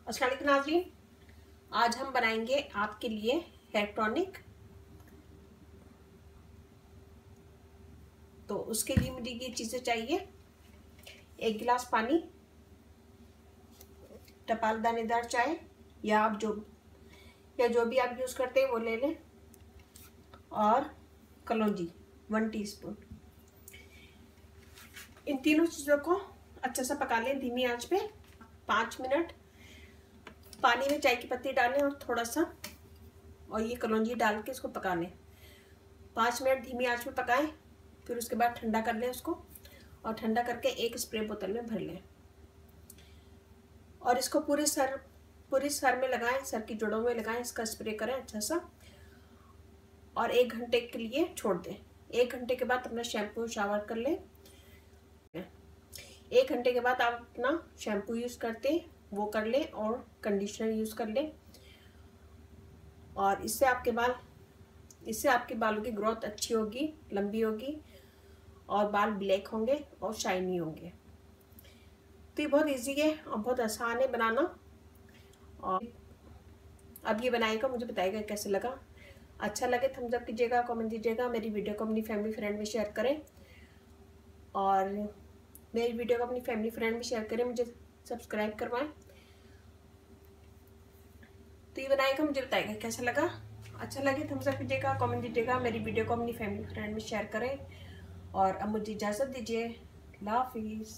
अस्सलाम वालेकुम नाज़रीन, आज हम बनाएंगे आपके लिए हेयर टॉनिक। तो उसके लिए मुझे ये चीज़ें चाहिए। 1 गिलास पानी, टपाल दानेदार चाय या आप जो भी आप यूज़ करते हैं वो ले लें, और कलौंजी 1 टीस्पून। इन तीनों चीज़ों को अच्छा सा पका लें धीमी आंच पे 5 मिनट। पानी में चाय की पत्ती डालें और थोड़ा सा, और ये कलौंजी डाल के इसको पका लें। 5 मिनट धीमी आंच पे पकाएं। फिर उसके बाद ठंडा कर लें उसको, और ठंडा करके एक स्प्रे बोतल में भर लें और इसको पूरे सर में लगाएं, सर की जड़ों में लगाएं। इसका स्प्रे करें अच्छा सा और 1 घंटे के लिए छोड़ दें। 1 घंटे के बाद अपना शैम्पू शावर कर लें। 1 घंटे के बाद आप अपना शैम्पू यूज़ करते हैं वो कर लें और कंडीशनर यूज़ कर लें। और इससे आपके बालों की ग्रोथ अच्छी होगी, लंबी होगी, और बाल ब्लैक होंगे और शाइनी होंगे। तो ये बहुत इजी है और बहुत आसान है बनाना। और अब ये बनाएगा, मुझे बताएगा कैसे लगा। अच्छा लगे थम्स अप कीजिएगा, कमेंट दीजिएगा। मेरी वीडियो को अपनी फैमिली फ्रेंड में शेयर करें, और मेरी वीडियो को अपनी फैमिली फ्रेंड में शेयर करें। मुझे सब्सक्राइब करवाएं। तो ये बनाएगा, मुझे बताएगा कैसा लगा। अच्छा लगे थम्स अप कीजिएगा, कमेंट दीजिएगा। मेरी वीडियो को अपनी फैमिली फ्रेंड में शेयर करें। और अब मुझे इजाज़त दीजिए। अल्लाह हाफिज़।